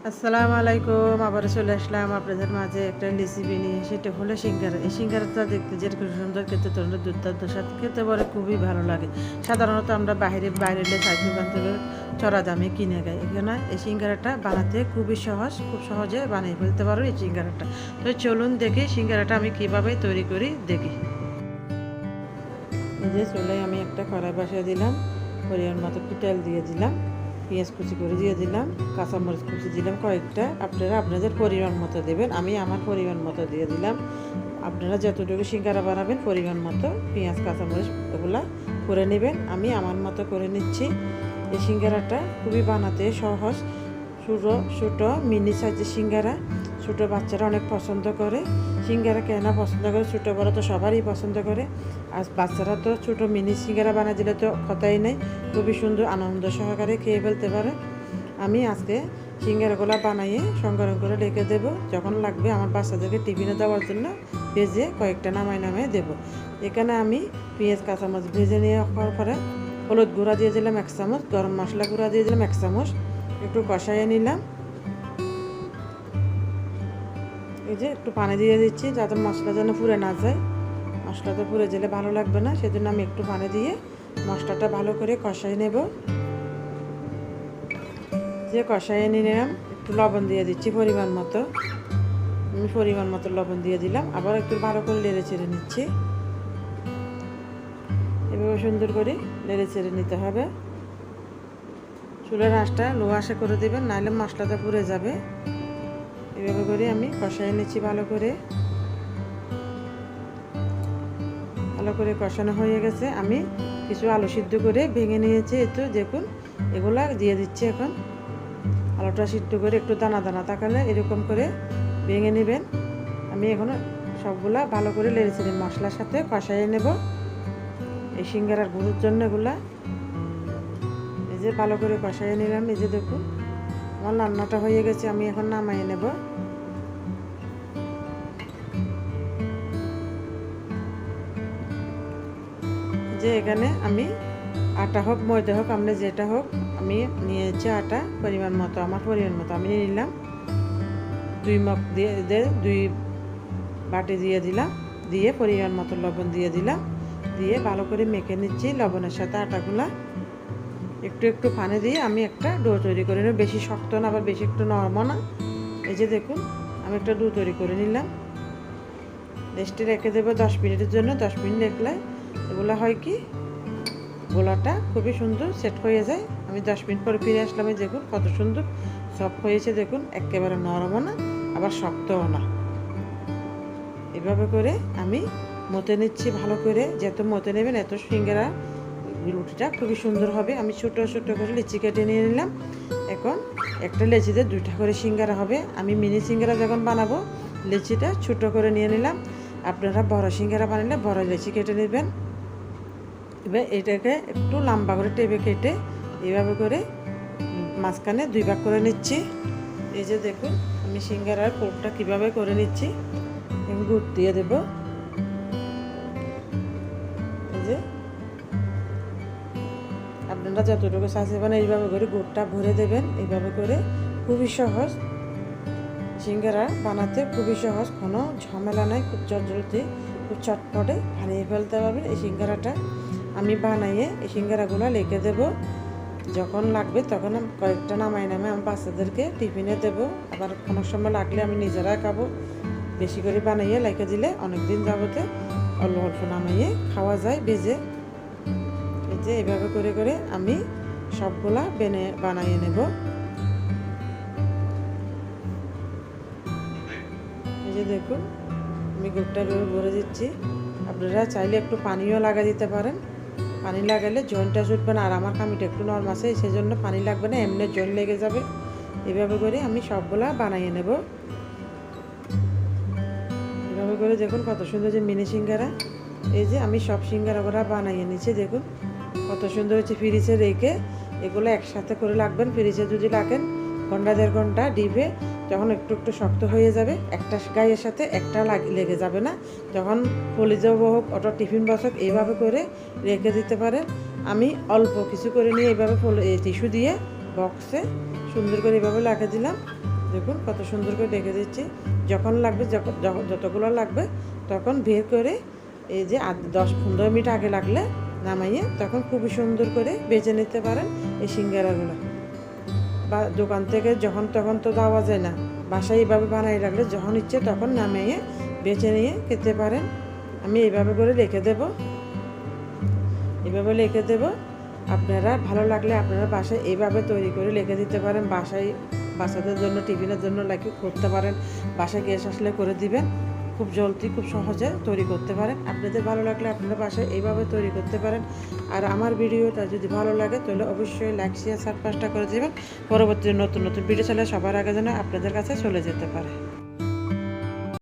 আসসালামু আলাইকুম। আবার চলে আসলাম আপনাদের মাঝে একটা রেসিপি নিয়ে। সেটা হলো সিঙ্গারা। এই সিঙ্গারাটা দেখতে যেরকম সুন্দর, খেতে তোমরা দুর্দান্ত স্বাদ, খেতে পরে খুবই ভালো লাগে। সাধারণত আমরা বাইরে চায়ের দোকান থেকে চড়া দামে কিনে খাই। এখানে এই সিঙ্গারাটা বানাতে খুবই সহজ, খুব সহজে বানিয়ে ফেলতে পারো এই সিঙ্গারাটা। তো চলুন দেখি সিঙ্গারাটা আমি কীভাবে তৈরি করি দেখি। এই যে চুলায় আমি একটা কড়াই বসিয়ে দিলাম, পরিমাণ মতো তেল দিয়ে দিলাম, পেঁয়াজ কুচি করে দিয়ে দিলাম, কাঁচামরিচ কুচি দিলাম কয়েকটা। আপনারা আপনাদের পরিমাণ মতো দেবেন, আমি আমার পরিমাণ মতো দিয়ে দিলাম। আপনারা যতটুকু সিঙ্গারা বানাবেন পরিমাণ মতো পেঁয়াজ কাঁচামরিচ এগুলো করে নেবেন। আমি আমার মতো করে নিচ্ছি। এই সিঙ্গারাটা খুবই বানাতে সহজ। ছোটো মিনি সাইজের সিঙ্গারা, ছোটো বাচ্চারা অনেক পছন্দ করে। সিঙ্গারা কেনা পছন্দ করে, ছোটো বড় তো সবারই পছন্দ করে। আর বাচ্চারা তো ছোটো মিনি সিঙ্গারা বানিয়ে দিলে তো কথাই নেই, খুবই সুন্দর আনন্দ সহকারে খেয়ে ফেলতে পারে। আমি আজকে সিঙ্গারাগুলো বানিয়ে সংরক্ষণ করে রেখে দেবো, যখন লাগবে আমার বাচ্চাদেরকে টিফিনে দেওয়ার জন্য ভেজে কয়েকটা নামায় দেবো। এখানে আমি পেঁয়াজ কাঁচামরিচ ভেজে নিয়ে পরে হলুদ গুঁড়া দিয়ে দিলাম 1 চামচ, গরম মশলা গুঁড়া দিয়ে দিলাম 1 চামচ, একটু কষাইয়ে নিলাম। এই যে একটু পানি দিয়ে দিচ্ছি যাতে মশলা যেন পুড়ে না যায়। মশলাটা পুড়ে গেলে ভালো লাগবে না, সেজন্য আমি একটু পানি দিয়ে মশলাটা ভালো করে কষাই নেব। যে কষাইয়ে নিলাম, একটু লবণ দিয়ে দিচ্ছি পরিমাণ মতো। আমি পরিমাণ মতো লবণ দিয়ে দিলাম, আবার একটু ভালো করে নেড়ে চেড়ে নিচ্ছি। এভাবে সুন্দর করে নেড়ে চেড়ে নিতে হবে। চুলার আঁচটা লো আঁচে করে দেবেন, নাহলে মশলাটা পুড়ে যাবে। এভাবে করে আমি কষাই নিচ্ছি ভালো করে কষানো হয়ে গেছে। আমি কিছু আলু সিদ্ধ করে ভেঙে নিয়েছি, একটু দেখুন এগুলা দিয়ে দিচ্ছি। এখন আলুটা সিদ্ধ করে একটু দানা দানা থাকলে এরকম করে ভেঙে নেবেন। আমি এখন সবগুলা ভালো করে নেড়েছি মশলার সাথে কষাইয়ে নেব এই সিঙ্গারার গুঁড়োর জন্য। এগুলা এই যে ভালো করে কষাইয়ে নিলাম। এই যে দেখুন আমার রান্নাটা হয়ে গেছে, আমি এখন নামাইয়ে নেব। যে এখানে আমি আটা হোক ময়দা হোক আপনি যেটা হোক আমি নিয়েছি আটা পরিমাণ মতো, আমার পরিমাণ মতো আমি নিলাম। 2 মগ দিয়ে 2 বাটি দিয়ে দিলাম, দিয়ে পরিমাণ মতো লবণ দিয়ে দিলাম, দিয়ে ভালো করে মেখে নিচ্ছি লবণের সাথে আটাগুলা। একটু একটু পানি দিয়ে আমি একটা ডো তৈরি করে নেব, বেশি শক্ত না আবার বেশি একটু নরমও না। এই যে দেখুন আমি একটা ডো তৈরি করে নিলাম। রেস্টে রেখে দেবো 10 মিনিটের জন্য। 10 মিনিট রাখলে এগুলো হয় কি গোলাটা খুবই সুন্দর সেট হয়ে যায়। আমি 10 মিনিট পরে ফিরে আসলাম। দেখুন কত সুন্দর সফট হয়েছে, দেখুন একেবারে নরমও না আবার শক্তও না। এভাবে করে আমি মতে নিচ্ছি ভালো করে। যত মতে নেবেন এত সিঙ্গারা রুটিটা খুবই সুন্দর হবে। আমি ছোটো ছোটো করে লিচি কেটে নিয়ে নিলাম। এখন একটা লেচিতে 2টা করে সিঙ্গারা হবে। আমি মিনি সিঙ্গারা যখন বানাবো লিচিটা ছোটো করে নিয়ে নিলাম। আপনারা বড় সিঙ্গারা বানালে বড় লেচি কেটে নেবেন। এবার এটাকে একটু লম্বা করে টেপে কেটে এভাবে করে মাঝখানে 2 ভাগ করে নিচ্ছি। এই যে দেখুন আমি সিঙ্গারার পুরটা কীভাবে করে নিচ্ছি। গুড় দিয়ে দেব। এই যে আপনারা যতটুকু চাইছেন এইভাবে করে গুড়টা ভরে দেবেন। এইভাবে করে খুবই সহজ সিঙ্গারা বানাতে, খুবই সহজ, কোনো ঝামেলা নাই, খুব জলদি খুব চটপটে বানিয়ে ফেলতে পারবেন এই সিঙ্গারাটা। আমি বানাইয়ে এই সিঙ্গারাগুলো রেখে দেবো, যখন লাগবে তখন কয়েকটা নামাই আমার বাচ্চাদেরকে টিফিনে দেবো। আবার কোনো সময় লাগলে আমি নিজেরা খাবো। বেশি করে বানাইয়ে রেখে দিলে অনেক দিন যাবতে অল্প অল্প নামাইয়ে খাওয়া যায় ভেজে। এই যে এইভাবে করে করে আমি সবগুলা বানাইয়ে নেব। এই যে দেখুন আমি গুড়টা ভরে দিচ্ছি। আপনারা চাইলে একটু পানিও লাগা দিতে পারেন, পানি লাগালে জয়েন্টটা ছুটবে না। আর আমার কামিটা একটু নরম আছে, সেই জন্য পানি লাগবে না, এমনি জয়েন্ট লেগে যাবে। এভাবে করে আমি সবগুলা বানিয়ে নেব। এভাবে করে দেখুন কত সুন্দর যে মিনি সিঙ্গারা। এই যে আমি সব সিঙ্গারাগুলো বানিয়ে নিচ্ছি, দেখুন কত সুন্দর হচ্ছে। ফ্রিজে রেখে এগুলো একসাথে করে রাখবেন। ফ্রিজে যদি রাখেন 1-1.5 ঘন্টা ডিপে, যখন একটু একটু শক্ত হয়ে যাবে, একটা গায়ের সাথে একটা লেগে যাবে না। যখন কলিজা হোক অটো টিফিন বক্স হোক এইভাবে করে রেখে দিতে পারেন। আমি অল্প কিছু করে নিয়ে এইভাবে টিস্যু দিয়ে বক্সে সুন্দর করে এইভাবে লাগিয়ে দিলাম। দেখুন কত সুন্দর করে রেখে দিচ্ছি। যখন লাগবে, যতগুলো লাগবে তখন বের করে এই যে 10-15 মিনিট আগে লাগলে নামাইয়ে তখন খুবই সুন্দর করে বেজে নিতে পারেন এই সিঙ্গারাগুলো। বা দোকান থেকে যখন তখন তো দেওয়া যায় না, বাসায় এইভাবে বানাই রাখলে যখন ইচ্ছে তখন নামিয়ে বেছে নিয়ে খেতে পারেন। আমি এইভাবে করে রেখে দেব, এইভাবে রেখে দেব। আপনারা ভালো লাগলে আপনারা বাসায় এইভাবে তৈরি করে রেখে দিতে পারেন। বাসায় বাচ্চাদের জন্য টিফিনের জন্য লাগে করতে পারেন, বাসায় গেস্ট আসলে করে দিবেন। খুব জলদি খুব সহজে তৈরি করতে পারেন। আপনাদের ভালো লাগলে আপনারা বাসায় এইভাবে তৈরি করতে পারেন। আর আমার ভিডিওটা যদি ভালো লাগে তাহলে অবশ্যই লাইক শেয়ার সাবস্ক্রাইব করে দিবেন। পরবর্তী নতুন নতুন ভিডিও চলে সবার আগে যেন আপনাদের কাছে চলে যেতে পারে।